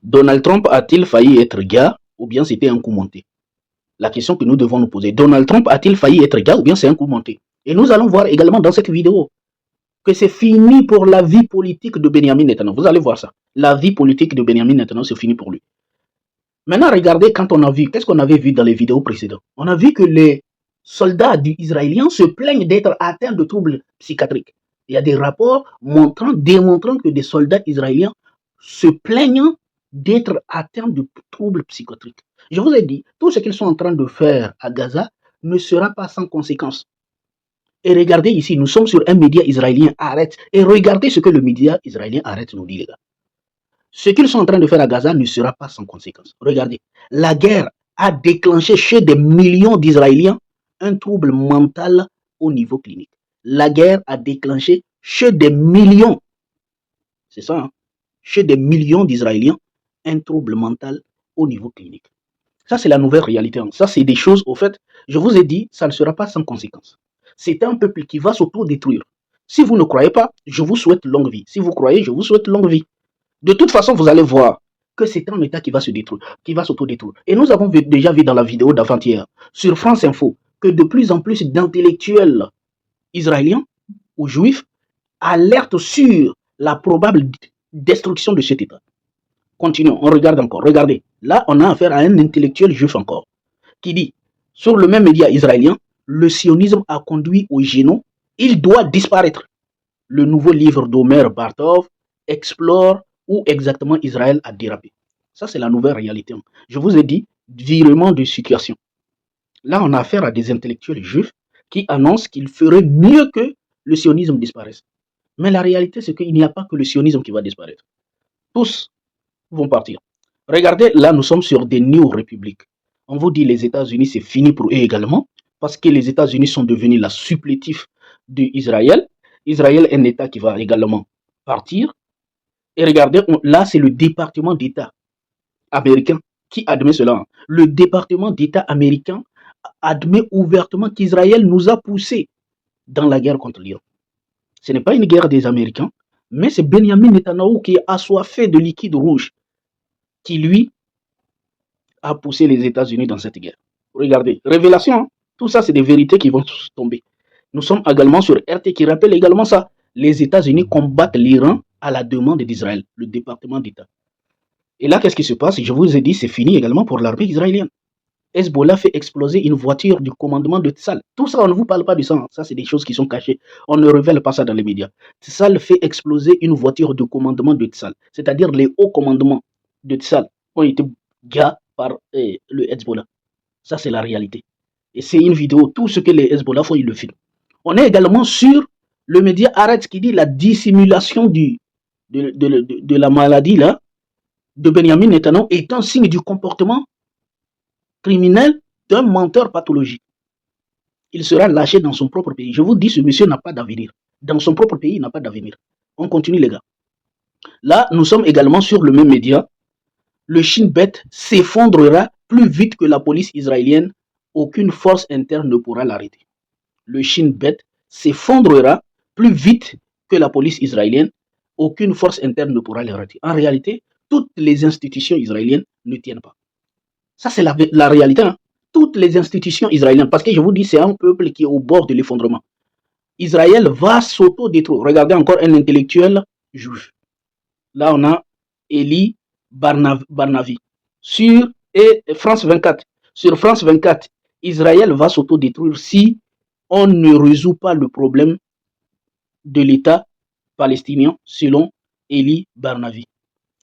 Donald Trump a-t-il failli être gars ou bien c'était un coup monté? La question que nous devons nous poser. Donald Trump a-t-il failli être gars ou bien c'est un coup monté? Et nous allons voir également dans cette vidéo que c'est fini pour la vie politique de Benjamin Netanyahu. Vous allez voir ça. La vie politique de Benjamin Netanyahu, c'est fini pour lui. Maintenant, regardez quand on a vu, qu'est-ce qu'on avait vu dans les vidéos précédentes? On a vu que les soldats israéliens se plaignent d'être atteints de troubles psychiatriques. Il y a des rapports démontrant que des soldats israéliens se plaignent d'être atteints de troubles psychiatriques. Je vous ai dit, tout ce qu'ils sont en train de faire à Gaza ne sera pas sans conséquences. Et regardez ici, nous sommes sur un média israélien, arrête. Et regardez ce que le média israélien arrête nous dit, les gars. Ce qu'ils sont en train de faire à Gaza ne sera pas sans conséquences. Regardez, la guerre a déclenché chez des millions d'Israéliens un trouble mental au niveau clinique. La guerre a déclenché chez des millions, c'est ça, hein, chez des millions d'Israéliens, un trouble mental au niveau clinique. Ça, c'est la nouvelle réalité. Hein. Ça, c'est des choses, au fait, je vous ai dit, ça ne sera pas sans conséquences. C'est un peuple qui va s'auto-détruire. Si vous ne croyez pas, je vous souhaite longue vie. Si vous croyez, je vous souhaite longue vie. De toute façon, vous allez voir que c'est un État qui va se détruire, qui va s'auto-détruire. Et nous avons déjà vu dans la vidéo d'avant-hier, sur France Info, que de plus en plus d'intellectuels israéliens ou juifs alertent sur la probable destruction de cet État. Continuons, on regarde encore. Regardez, là, on a affaire à un intellectuel juif encore, qui dit, sur le même média israélien, le sionisme a conduit au génocide, il doit disparaître. Le nouveau livre d'Omer Bartov explore où exactement Israël a dérapé. Ça, c'est la nouvelle réalité. Je vous ai dit, virement de situation. Là, on a affaire à des intellectuels juifs qui annoncent qu'il ferait mieux que le sionisme disparaisse. Mais la réalité, c'est qu'il n'y a pas que le sionisme qui va disparaître. Tous vont partir. Regardez, là, nous sommes sur des New Républiques. On vous dit les États-Unis, c'est fini pour eux également, parce que les États-Unis sont devenus la supplétif d'Israël. Israël est un État qui va également partir. Et regardez, là, c'est le département d'État américain qui admet cela. Le département d'État américain admet ouvertement qu'Israël nous a poussés dans la guerre contre l'Iran. Ce n'est pas une guerre des Américains, mais c'est Benjamin Netanyahu qui est assoiffé de liquide rouge qui, lui, a poussé les États-Unis dans cette guerre. Regardez, révélation, hein? Tout ça, c'est des vérités qui vont tomber. Nous sommes également sur RT qui rappelle également ça. Les États-Unis combattent l'Iran à la demande d'Israël, le département d'État. Et là, qu'est-ce qui se passe? Je vous ai dit, c'est fini également pour l'armée israélienne. Hezbollah fait exploser une voiture du commandement de Tzal. Tout ça, on ne vous parle pas de ça. Ça, c'est des choses qui sont cachées. On ne révèle pas ça dans les médias. Tzal fait exploser une voiture du commandement de Tzal. C'est-à-dire les hauts commandements de Tzal ont été gars par le Hezbollah. Ça, c'est la réalité. Et c'est une vidéo. Tout ce que les Hezbollah font, ils le filment. On est également sur le média Haaretz qui dit la dissimulation de la maladie là, de Benjamin Netanyahu est un signe du comportement criminel d'un menteur pathologique. Il sera lâché dans son propre pays. Je vous dis, ce monsieur n'a pas d'avenir. Dans son propre pays, il n'a pas d'avenir. On continue, les gars. Là, nous sommes également sur le même média. Le Shin Bet s'effondrera plus vite que la police israélienne. Aucune force interne ne pourra l'arrêter. Le Shin Bet s'effondrera plus vite que la police israélienne. Aucune force interne ne pourra l'arrêter. En réalité, toutes les institutions israéliennes ne tiennent pas. Ça, c'est la réalité. Hein. Toutes les institutions israéliennes, parce que je vous dis, c'est un peuple qui est au bord de l'effondrement. Israël va s'auto-détruire. Regardez encore un intellectuel juif. Là, on a Eli Barnavi. Sur France 24. Sur France 24, Israël va s'auto-détruire si on ne résout pas le problème de l'État palestinien, selon Eli Barnavi.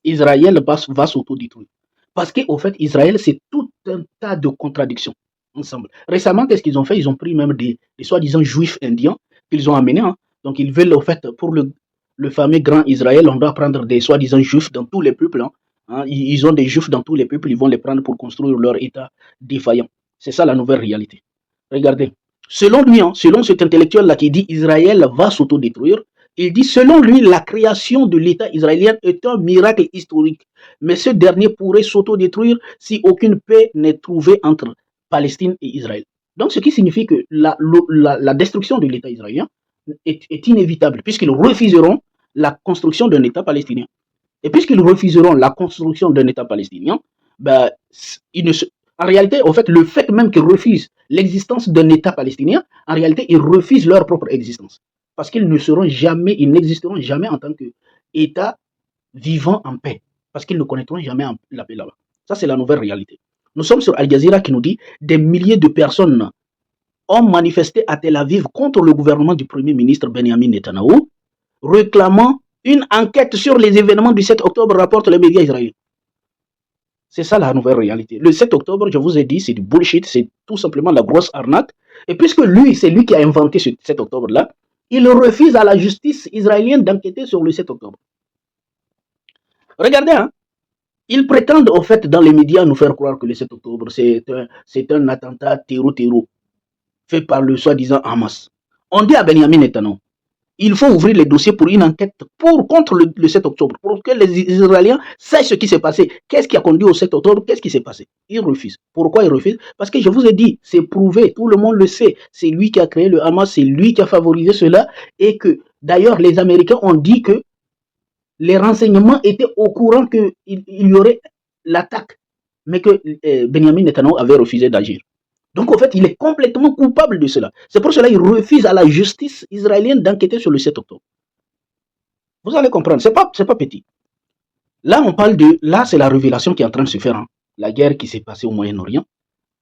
Israël va s'auto-détruire. Parce qu'au fait, Israël, c'est tout un tas de contradictions ensemble. Récemment, qu'est-ce qu'ils ont fait? Ils ont pris même des soi-disant juifs indiens qu'ils ont amenés. Hein. Donc, ils veulent, au fait, pour le fameux grand Israël, on doit prendre des soi-disant juifs dans tous les peuples. Hein. Ils ont des juifs dans tous les peuples, ils vont les prendre pour construire leur État défaillant. C'est ça la nouvelle réalité. Regardez. Selon lui, hein, selon cet intellectuel-là qui dit Israël va s'autodétruire, il dit, selon lui, la création de l'État israélien est un miracle historique. Mais ce dernier pourrait s'autodétruire si aucune paix n'est trouvée entre Palestine et Israël. Donc, ce qui signifie que la destruction de l'État israélien est inévitable, puisqu'ils refuseront la construction d'un État palestinien. Et puisqu'ils refuseront la construction d'un État palestinien, ben, ils ne se... en réalité, au fait, le fait même qu'ils refusent l'existence d'un État palestinien, en réalité, ils refusent leur propre existence. Parce qu'ils ne seront jamais, ils n'existeront jamais en tant qu'État vivant en paix. Parce qu'ils ne connaîtront jamais la paix là-bas. Ça, c'est la nouvelle réalité. Nous sommes sur Al Jazeera qui nous dit des milliers de personnes ont manifesté à Tel Aviv contre le gouvernement du Premier ministre Benjamin Netanyahu, réclamant une enquête sur les événements du 7 octobre, rapportent les médias israéliens. C'est ça la nouvelle réalité. Le 7 octobre, je vous ai dit, c'est du bullshit, c'est tout simplement la grosse arnaque. Et puisque lui, c'est lui qui a inventé ce 7 octobre-là, il refuse à la justice israélienne d'enquêter sur le 7 octobre. Regardez, hein, ils prétendent au fait dans les médias nous faire croire que le 7 octobre, c'est un attentat terreau fait par le soi-disant Hamas. On dit à Benjamin Netanyahu, il faut ouvrir les dossiers pour une enquête contre le 7 octobre, pour que les Israéliens sachent ce qui s'est passé. Qu'est-ce qui a conduit au 7 octobre? Qu'est-ce qui s'est passé? Ils refusent. Pourquoi ils refusent? Parce que je vous ai dit, c'est prouvé, tout le monde le sait. C'est lui qui a créé le Hamas, c'est lui qui a favorisé cela, et que d'ailleurs les Américains ont dit que les renseignements étaient au courant qu'il y aurait l'attaque, mais que Benjamin Netanyahu avait refusé d'agir. Donc, en fait, il est complètement coupable de cela. C'est pour cela qu'il refuse à la justice israélienne d'enquêter sur le 7 octobre. Vous allez comprendre, c'est pas petit. Là, on parle de... Là, c'est la révélation qui est en train de se faire. Hein. La guerre qui s'est passée au Moyen-Orient,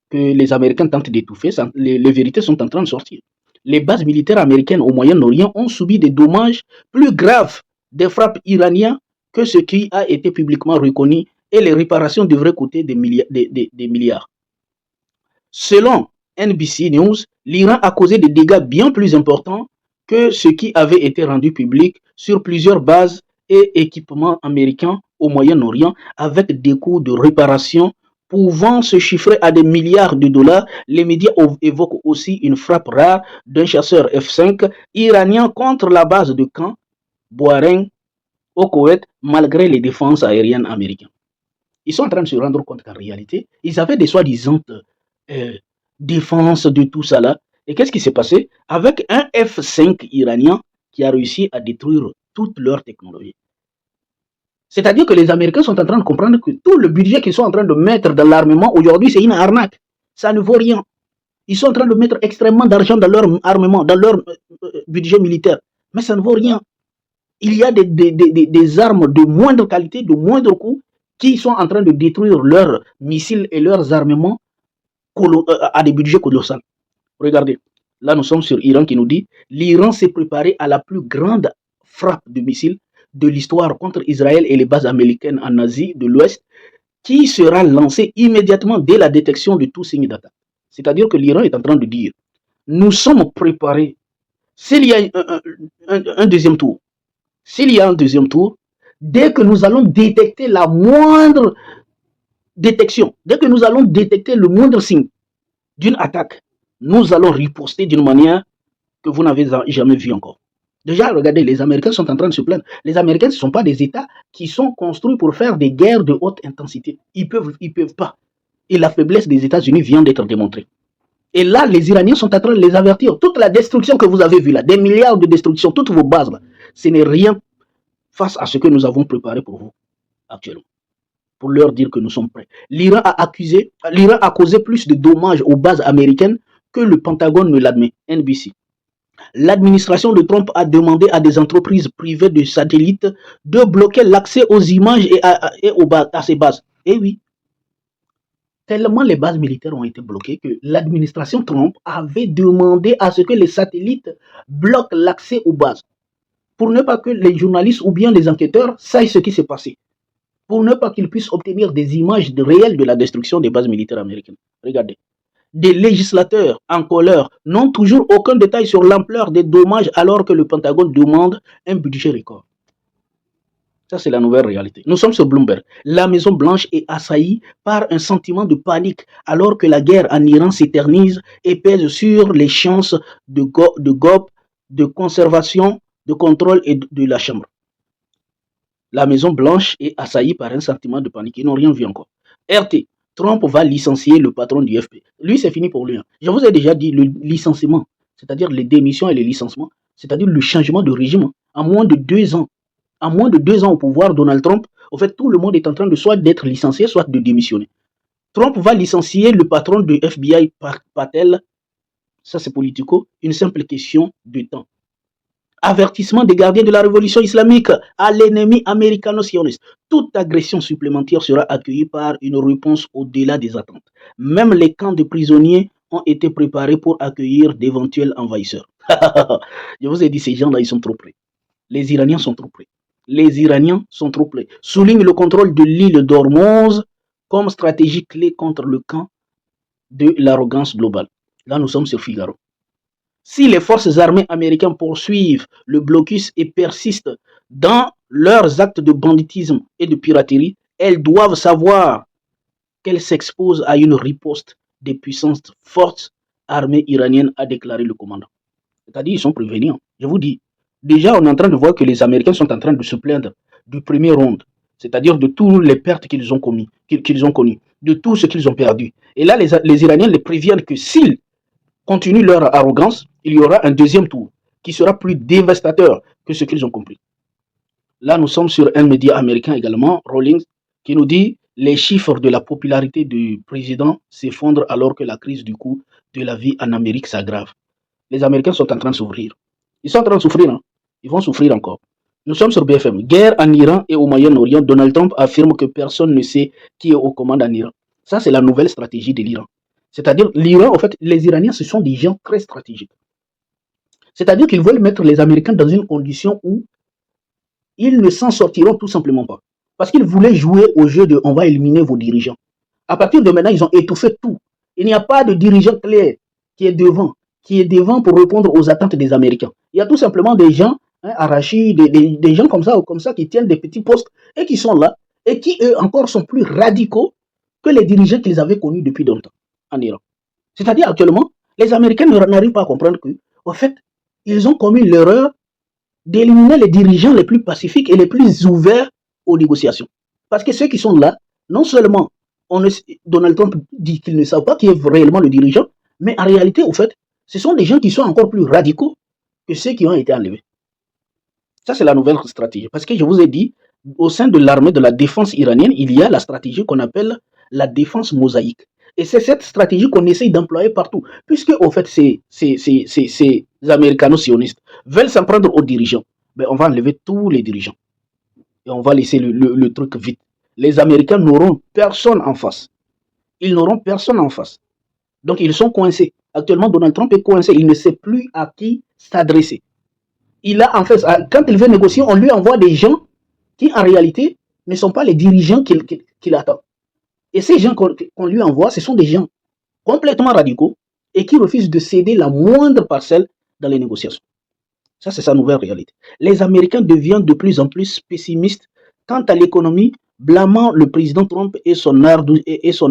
que les Américains tentent d'étouffer, les vérités sont en train de sortir. Les bases militaires américaines au Moyen-Orient ont subi des dommages plus graves des frappes iraniennes que ce qui a été publiquement reconnu, et les réparations devraient coûter des milliards. Selon NBC News, l'Iran a causé des dégâts bien plus importants que ce qui avait été rendu public sur plusieurs bases et équipements américains au Moyen-Orient, avec des coûts de réparation pouvant se chiffrer à des milliards de dollars. Les médias évoquent aussi une frappe rare d'un chasseur F-5 iranien contre la base de camp Boarein au Koweït, malgré les défenses aériennes américaines. Ils sont en train de se rendre compte qu'en réalité, ils avaient des soi-disant défense de tout ça là. Et qu'est-ce qui s'est passé? Avec un F-5 iranien qui a réussi à détruire toute leur technologie. C'est-à-dire que les Américains sont en train de comprendre que tout le budget qu'ils sont en train de mettre dans l'armement aujourd'hui, c'est une arnaque. Ça ne vaut rien. Ils sont en train de mettre extrêmement d'argent dans leur armement, dans leur budget militaire. Mais ça ne vaut rien. Il y a des armes de moindre qualité, de moindre coût, qui sont en train de détruire leurs missiles et leurs armements à des budgets colossaux. Regardez, là nous sommes sur Iran qui nous dit l'Iran s'est préparé à la plus grande frappe de missiles de l'histoire contre Israël et les bases américaines en Asie de l'Ouest, qui sera lancée immédiatement dès la détection de tout signe d'attaque. C'est-à-dire que l'Iran est en train de dire nous sommes préparés. S'il y a un deuxième tour, dès que nous allons détecter la moindre détection, dès que nous allons détecter le moindre signe d'une attaque, nous allons riposter d'une manière que vous n'avez jamais vue encore. Déjà, regardez, les Américains sont en train de se plaindre. Les Américains, ce ne sont pas des États qui sont construits pour faire des guerres de haute intensité. Ils peuvent pas. Et la faiblesse des États-Unis vient d'être démontrée. Et là, les Iraniens sont en train de les avertir. Toute la destruction que vous avez vue là, des milliards de destructions, toutes vos bases là, ce n'est rien face à ce que nous avons préparé pour vous actuellement. Pour leur dire que nous sommes prêts. L'Iran a causé plus de dommages aux bases américaines que le Pentagone ne l'admet. NBC. L'administration de Trump a demandé à des entreprises privées de satellites de bloquer l'accès aux images et à ces bases. Et oui, tellement les bases militaires ont été bloquées que l'administration Trump avait demandé à ce que les satellites bloquent l'accès aux bases, pour ne pas que les journalistes ou bien les enquêteurs sachent ce qui s'est passé, pour ne pas qu'ils puissent obtenir des images réelles de la destruction des bases militaires américaines. Regardez. Des législateurs en colère n'ont toujours aucun détail sur l'ampleur des dommages alors que le Pentagone demande un budget record. Ça, c'est la nouvelle réalité. Nous sommes sur Bloomberg. La Maison-Blanche est assaillie par un sentiment de panique alors que la guerre en Iran s'éternise et pèse sur les chances de GOP, de conservation, de contrôle et de la Chambre. La Maison-Blanche est assaillie par un sentiment de panique. Ils n'ont rien vu encore. RT. Trump va licencier le patron du FP. Lui, c'est fini pour lui. Je vous ai déjà dit le licenciement, c'est-à-dire les démissions et les licenciements, c'est-à-dire le changement de régime en moins de 2 ans. En moins de 2 ans au pouvoir, Donald Trump, en fait, tout le monde est en train de soit d'être licencié, soit de démissionner. Trump va licencier le patron de FBI, Patel, ça c'est politico, une simple question de temps. Avertissement des gardiens de la révolution islamique à l'ennemi américano-sioniste. Toute agression supplémentaire sera accueillie par une réponse au-delà des attentes. Même les camps de prisonniers ont été préparés pour accueillir d'éventuels envahisseurs. Je vous ai dit, ces gens-là, ils sont trop près. Les Iraniens sont trop près. Les Iraniens sont trop près. Souligne le contrôle de l'île d'Ormuz comme stratégie clé contre le camp de l'arrogance globale. Là, nous sommes sur Figaro. Si les forces armées américaines poursuivent le blocus et persistent dans leurs actes de banditisme et de piraterie, elles doivent savoir qu'elles s'exposent à une riposte des puissances fortes armées iraniennes, a déclaré le commandant. C'est-à-dire, ils sont prévenus. Je vous dis, déjà, on est en train de voir que les Américains sont en train de se plaindre du premier round, c'est-à-dire de toutes les pertes qu'ils ont connues, de tout ce qu'ils ont perdu. Et là, les Iraniens les préviennent que s'ils continuent leur arrogance, il y aura un deuxième tour qui sera plus dévastateur que ce qu'ils ont compris. Là, nous sommes sur un média américain également, Rawlings, qui nous dit les chiffres de la popularité du président s'effondrent alors que la crise du coût de la vie en Amérique s'aggrave. Les Américains sont en train de souffrir. Ils sont en train de souffrir, hein. Ils vont souffrir encore. Nous sommes sur BFM. Guerre en Iran et au Moyen-Orient. Donald Trump affirme que personne ne sait qui est aux commandes en Iran. Ça, c'est la nouvelle stratégie de l'Iran. C'est-à-dire, l'Iran, en fait, les Iraniens, ce sont des gens très stratégiques. C'est-à-dire qu'ils veulent mettre les Américains dans une condition où ils ne s'en sortiront tout simplement pas. Parce qu'ils voulaient jouer au jeu de on va éliminer vos dirigeants. À partir de maintenant, ils ont étouffé tout. Il n'y a pas de dirigeant clair qui est devant pour répondre aux attentes des Américains. Il y a tout simplement des gens arrachés, des gens comme ça qui tiennent des petits postes et qui sont là et qui, eux, encore sont plus radicaux que les dirigeants qu'ils avaient connus depuis longtemps en Iran. C'est-à-dire actuellement, les Américains n'arrivent pas à comprendre que, en fait, ils ont commis l'erreur d'éliminer les dirigeants les plus pacifiques et les plus ouverts aux négociations. Parce que ceux qui sont là, non seulement Donald Trump dit qu'ils ne savent pas qui est réellement le dirigeant, mais en réalité, au fait, ce sont des gens qui sont encore plus radicaux que ceux qui ont été enlevés. Ça, c'est la nouvelle stratégie. Parce que je vous ai dit, au sein de l'armée de la défense iranienne, il y a la stratégie qu'on appelle la défense mosaïque. Et c'est cette stratégie qu'on essaye d'employer partout. Puisque, au fait, ces américano-sionistes veulent s'en prendre aux dirigeants. Ben, on va enlever tous les dirigeants. Et on va laisser le truc vite. Les Américains n'auront personne en face. Ils n'auront personne en face. Donc, ils sont coincés. Actuellement, Donald Trump est coincé. Il ne sait plus à qui s'adresser. Il a en fait, quand il veut négocier, on lui envoie des gens qui, en réalité, ne sont pas les dirigeants qu'il attend. Et ces gens qu'on lui envoie, ce sont des gens complètement radicaux et qui refusent de céder la moindre parcelle dans les négociations. Ça, c'est sa nouvelle réalité. Les Américains deviennent de plus en plus pessimistes quant à l'économie, blâmant le président Trump et son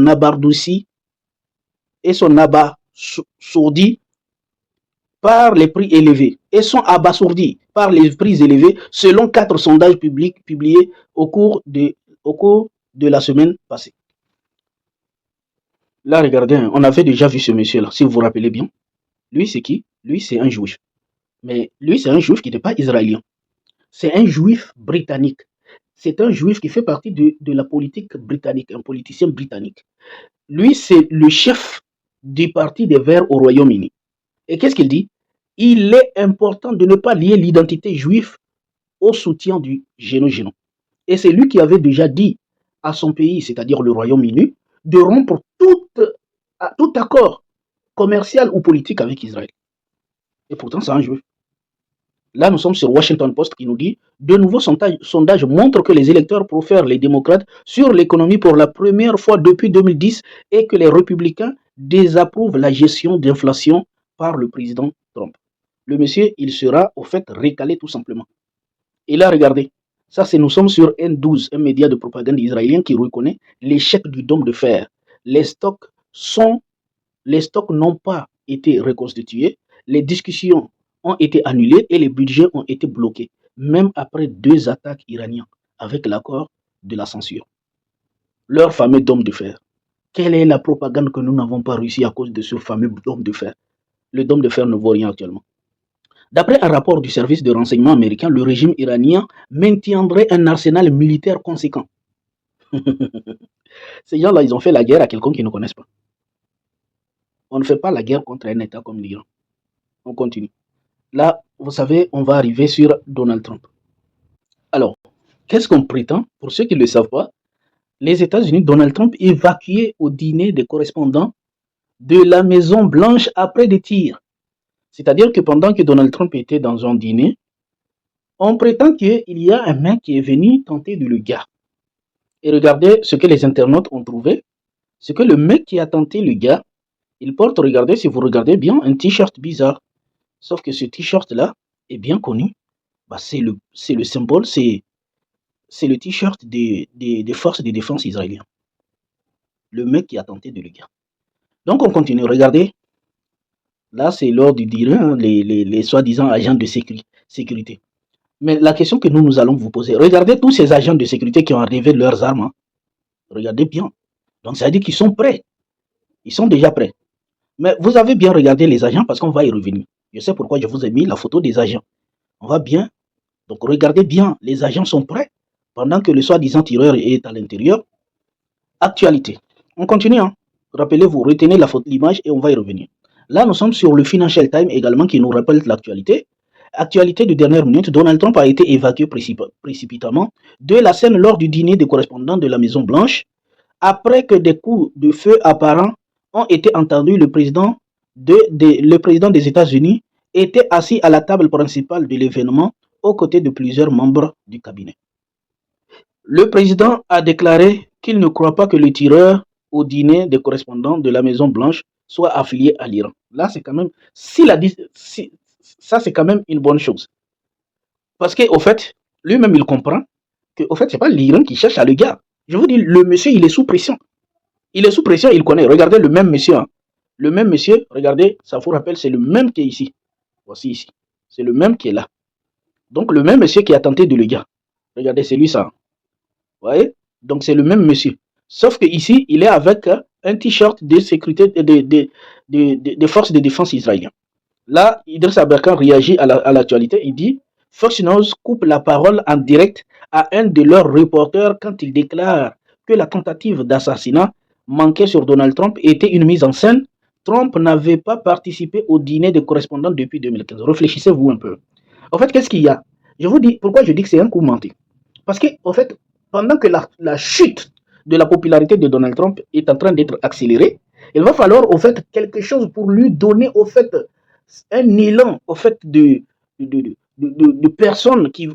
abardoussi et son abasourdi par les prix élevés et sont abasourdis par les prix élevés selon 4 sondages publics publiés au cours de la semaine passée. Là, regardez, on avait déjà vu ce monsieur-là, si vous vous rappelez bien. Lui, c'est qui? Lui, c'est un juif. Mais lui, c'est un juif qui n'est pas israélien. C'est un juif britannique. C'est un juif qui fait partie de la politique britannique, un politicien britannique. Lui, c'est le chef du parti des Verts au Royaume-Uni. Et qu'est-ce qu'il dit? Il est important de ne pas lier l'identité juive au soutien du géno-géno. Et c'est lui qui avait déjà dit à son pays, c'est-à-dire le Royaume-Uni, de rompre tout accord commercial ou politique avec Israël. Et pourtant, c'est un juif. Là, nous sommes sur Washington Post qui nous dit « De nouveaux sondages montrent que les électeurs préfèrent les démocrates sur l'économie pour la première fois depuis 2010 et que les républicains désapprouvent la gestion d'inflation par le président Trump. » Le monsieur, il sera au fait recalé tout simplement. Et là, regardez, ça c'est nous sommes sur N12, un média de propagande israélien qui reconnaît l'échec du dôme de fer. Les stocks n'ont pas été reconstitués, les discussions ont été annulées et les budgets ont été bloqués, même après 2 attaques iraniennes avec l'accord de la censure. Leur fameux dôme de fer. Quelle est la propagande que nous n'avons pas réussi à cause de ce fameux dôme de fer? Le dôme de fer ne vaut rien actuellement. D'après un rapport du service de renseignement américain, le régime iranien maintiendrait un arsenal militaire conséquent. Ces gens-là, ils ont fait la guerre à quelqu'un qu'ils ne connaissent pas. On ne fait pas la guerre contre un État comme l'Iran. On continue. Là, vous savez, on va arriver sur Donald Trump. Alors, qu'est-ce qu'on prétend? Pour ceux qui ne le savent pas, les États-Unis, Donald Trump évacué au dîner des correspondants de la Maison Blanche après des tirs. C'est-à-dire que pendant que Donald Trump était dans un dîner, on prétend qu'il y a un mec qui est venu tenter de le gars. Et regardez ce que les internautes ont trouvé. C'est que le mec qui a tenté le gars, il porte, regardez, si vous regardez bien, un t-shirt bizarre. Sauf que ce t-shirt-là est bien connu. Bah, c'est le symbole, c'est le t-shirt des forces de défense israéliennes. Le mec qui a tenté de le gars. Donc on continue, regardez. Là, c'est lors du dîner, hein, les soi-disant agents de sécurité. Mais la question que nous allons vous poser, regardez tous ces agents de sécurité qui ont arrivé leurs armes. Hein. Regardez bien. Donc ça veut dire qu'ils sont prêts. Ils sont déjà prêts. Mais vous avez bien regardé les agents parce qu'on va y revenir. Je sais pourquoi je vous ai mis la photo des agents. On va bien. Donc regardez bien, les agents sont prêts pendant que le soi-disant tireur est à l'intérieur. Actualité. On continue. Hein. Rappelez-vous, retenez l'image et on va y revenir. Là, nous sommes sur le Financial Times également qui nous rappelle l'actualité. Actualité de dernière minute, Donald Trump a été évacué précipitamment de la scène lors du dîner des correspondants de la Maison Blanche après que des coups de feu apparents ont été entendus. Le président des États-Unis était assis à la table principale de l'événement aux côtés de plusieurs membres du cabinet. Le président a déclaré qu'il ne croit pas que le tireur au dîner des correspondants de la Maison Blanche soit affilié à l'Iran. Là, c'est quand même, ça c'est quand même une bonne chose. Parce qu'au fait, lui-même il comprend que au fait, c'est pas l'Iran qui cherche à le gars. Je vous dis, le monsieur, il est sous pression. Il est sous pression, il connaît. Regardez le même monsieur. Hein. Le même monsieur, regardez, ça vous rappelle, c'est le même qui est ici. Voici ici. C'est le même qui est là. Donc le même monsieur qui a tenté de le gars. Regardez, c'est lui ça. Vous voyez? Donc c'est le même monsieur. Sauf que ici, il est avec un t-shirt de sécurité des forces de défense israéliennes. Là, Idriss Aberkan réagit à l'actualité. Il dit Fox News coupe la parole en direct à un de leurs reporters quand il déclare que la tentative d'assassinat manquée sur Donald Trump était une mise en scène. Trump n'avait pas participé au dîner des correspondants depuis 2015. Réfléchissez-vous un peu. En fait, qu'est-ce qu'il y a? Je vous dis pourquoi je dis que c'est un coup menti. Parce que, en fait, pendant que la chute de la popularité de Donald Trump est en train d'être accélérée, il va falloir, au fait, quelque chose pour lui donner, au fait, un élan, au fait, de personnes qui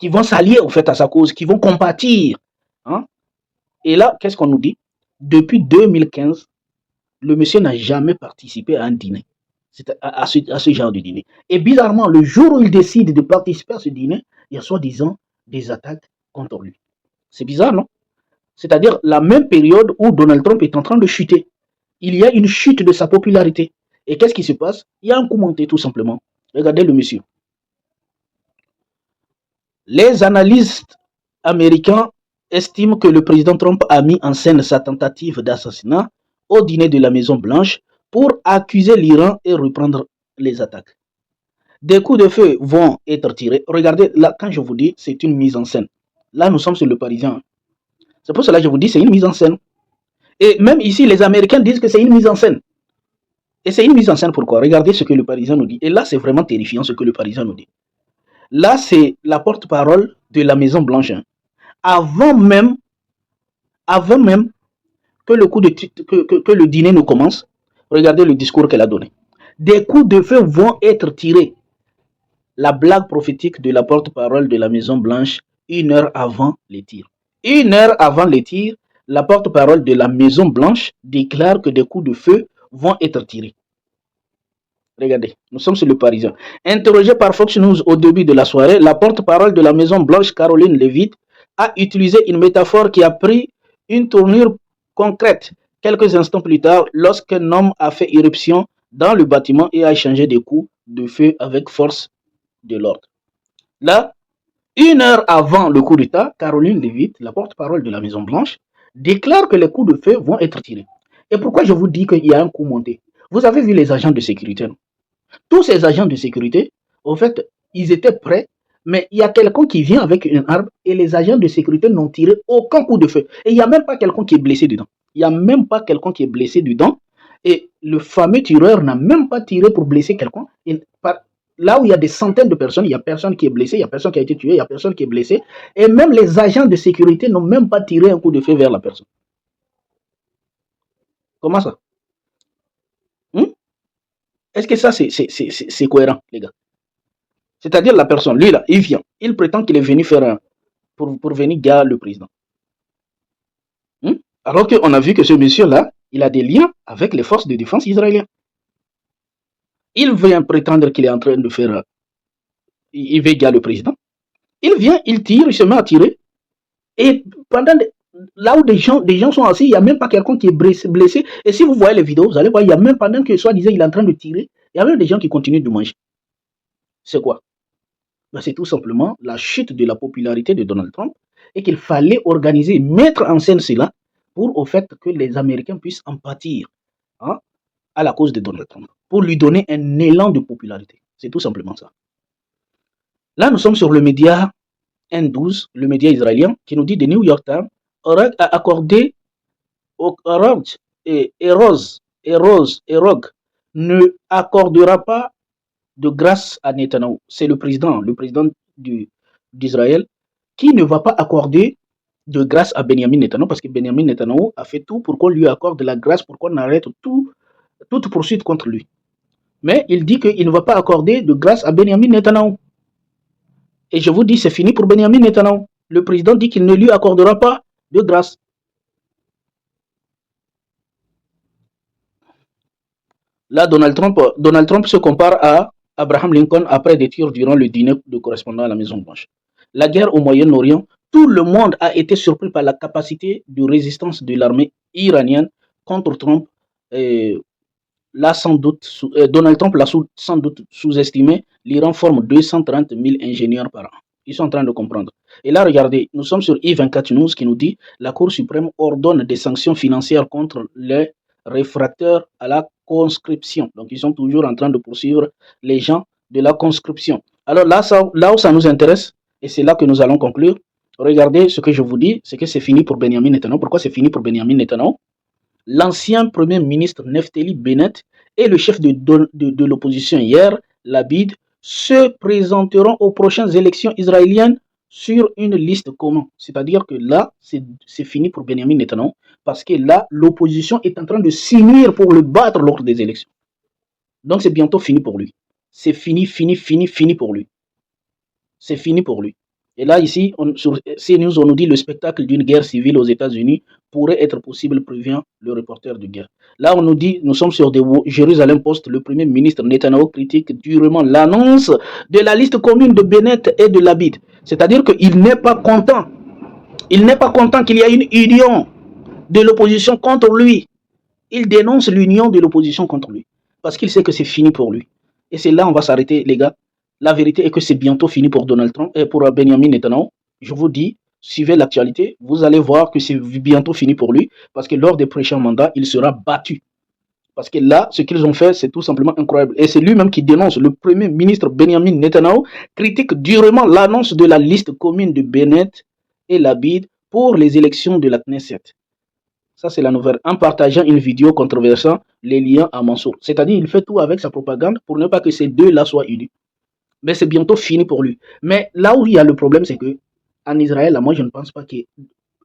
vont s'allier, au fait, à sa cause, qui vont compatir. Hein? Et là, qu'est-ce qu'on nous dit? Depuis 2015, le monsieur n'a jamais participé à un dîner. À ce genre de dîner. Et bizarrement, le jour où il décide de participer à ce dîner, il y a soi-disant des attaques contre lui. C'est bizarre, non? C'est-à-dire la même période où Donald Trump est en train de chuter. Il y a une chute de sa popularité. Et qu'est-ce qui se passe? Il y a un coup monté tout simplement. Regardez le monsieur. Les analystes américains estiment que le président Trump a mis en scène sa tentative d'assassinat au dîner de la Maison Blanche pour accuser l'Iran et reprendre les attaques. Des coups de feu vont être tirés. Regardez, là, quand je vous dis, c'est une mise en scène. Là, nous sommes sur le Parisien. C'est pour cela que je vous dis, c'est une mise en scène. Et même ici, les Américains disent que c'est une mise en scène. Et c'est une mise en scène pourquoi? Regardez ce que le Parisien nous dit. Et là, c'est vraiment terrifiant ce que le Parisien nous dit. Là, c'est la porte-parole de la Maison Blanche. Avant même que le dîner ne commence, regardez le discours qu'elle a donné. Des coups de feu vont être tirés. La blague prophétique de la porte-parole de la Maison Blanche 1 heure avant les tirs. 1 heure avant les tirs, la porte-parole de la Maison Blanche déclare que des coups de feu vont être tirés. Regardez, nous sommes sur le Parisien. Interrogée par Fox News au début de la soirée, la porte-parole de la Maison Blanche, Caroline Leavitt, a utilisé une métaphore qui a pris une tournure concrète quelques instants plus tard lorsqu'un homme a fait irruption dans le bâtiment et a échangé des coups de feu avec force de l'ordre. Là, 1 heure avant le coup d'État, Caroline Leavitt, la porte-parole de la Maison Blanche, déclare que les coups de feu vont être tirés. Et pourquoi je vous dis qu'il y a un coup monté? Vous avez vu les agents de sécurité, non? Tous ces agents de sécurité, au fait, ils étaient prêts, mais il y a quelqu'un qui vient avec une arme et les agents de sécurité n'ont tiré aucun coup de feu. Et il n'y a même pas quelqu'un qui est blessé dedans. Il n'y a même pas quelqu'un qui est blessé dedans. Et le fameux tireur n'a même pas tiré pour blesser quelqu'un. Là où il y a des centaines de personnes, il n'y a personne qui est blessé, il n'y a personne qui a été tué, il n'y a personne qui est blessé. Et même les agents de sécurité n'ont même pas tiré un coup de feu vers la personne. Comment ça? Est-ce que ça, c'est cohérent, les gars? C'est-à-dire la personne, lui là, il vient, il prétend qu'il est venu faire pour venir gagner le président. Alors qu'on a vu que ce monsieur-là, il a des liens avec les forces de défense israéliennes. Il vient prétendre qu'il est en train de faire, il veut gagner le président. Il vient, il tire, il se met à tirer. Et pendant là où des gens sont assis, il n'y a même pas quelqu'un qui est blessé. Et si vous voyez les vidéos, vous allez voir, il y a même pendant que soi-disant il est en train de tirer, il y a même des gens qui continuent de manger. C'est quoi? Ben, c'est tout simplement la chute de la popularité de Donald Trump et qu'il fallait organiser, mettre en scène cela pour au fait que les Américains puissent en pâtir à la cause de Donald Trump, pour lui donner un élan de popularité. C'est tout simplement ça. Là, nous sommes sur le média N12, le média israélien, qui nous dit The New York Times aurait accordé Orange et Rogue ne accordera pas de grâce à Netanyahu. C'est le président d'Israël, qui ne va pas accorder de grâce à Benjamin Netanyahu, parce que Benjamin Netanyahu a fait tout pour qu'on lui accorde de la grâce, pour qu'on arrête toute poursuite contre lui. Mais il dit qu'il ne va pas accorder de grâce à Benjamin Netanyahu. Et je vous dis, c'est fini pour Benjamin Netanyahu. Le président dit qu'il ne lui accordera pas de grâce. Là, Donald Trump se compare à Abraham Lincoln après des tirs durant le dîner de correspondant à la Maison-Blanche. La guerre au Moyen-Orient, tout le monde a été surpris par la capacité de résistance de l'armée iranienne contre Trump. Là, Donald Trump l'a sans doute sous-estimé. L'Iran forme 230 000 ingénieurs par an. Ils sont en train de comprendre. Et là, regardez, nous sommes sur I24 News qui nous dit la Cour suprême ordonne des sanctions financières contre les réfractaires à la conscription. Donc, ils sont toujours en train de poursuivre les gens de la conscription. Alors là où ça nous intéresse, et c'est là que nous allons conclure, regardez ce que je vous dis, c'est que c'est fini pour Benjamin Netanyahu. Pourquoi c'est fini pour Benjamin Netanyahu? L'ancien premier ministre Neftali Bennett et le chef de l'opposition hier, Labid, se présenteront aux prochaines élections israéliennes sur une liste commune. C'est-à-dire que là, c'est fini pour Benjamin Netanyahu, parce que là, l'opposition est en train de s'unir pour le battre lors des élections. Donc c'est bientôt fini pour lui. C'est fini pour lui. C'est fini pour lui. Et là, ici, sur CNews, on nous dit le spectacle d'une guerre civile aux États-Unis pourrait être possible, prévient le reporter de guerre. Là, on nous dit, nous sommes sur des Jérusalem Post, le premier ministre Netanyahu critique durement l'annonce de la liste commune de Bennett et de Labid. C'est-à-dire qu'il n'est pas content. Il n'est pas content qu'il y ait une union de l'opposition contre lui. Il dénonce l'union de l'opposition contre lui. Parce qu'il sait que c'est fini pour lui. Et c'est là on va s'arrêter, les gars. La vérité est que c'est bientôt fini pour Donald Trump et pour Benjamin Netanyahu. Je vous dis, suivez l'actualité, vous allez voir que c'est bientôt fini pour lui, parce que lors des prochains mandats, il sera battu. Parce que là, ce qu'ils ont fait, c'est tout simplement incroyable. Et c'est lui-même qui dénonce. Le premier ministre Benjamin Netanyahu critique durement l'annonce de la liste commune de Bennett et Labid pour les élections de la Knesset. Ça, c'est la nouvelle. En partageant une vidéo controversant les liens à Mansour. C'est-à-dire, il fait tout avec sa propagande pour ne pas que ces deux-là soient unis. Mais c'est bientôt fini pour lui. Mais là où il y a le problème, c'est que en Israël, là, moi, je ne pense pas qu'il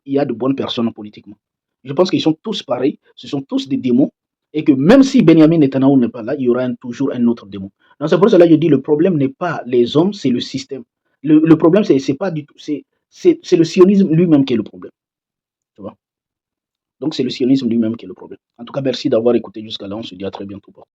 y a de bonnes personnes politiquement. Je pense qu'ils sont tous pareils, ce sont tous des démons, et que même si Benjamin Netanyahu n'est pas là, il y aura toujours un autre démon. Donc c'est pour cela que je dis le problème n'est pas les hommes, c'est le système. Le problème, c'est pas du tout, c'est le sionisme lui-même qui est le problème. Tu vois? Donc c'est le sionisme lui-même qui est le problème. En tout cas, merci d'avoir écouté jusqu'à là. On se dit à très bientôt.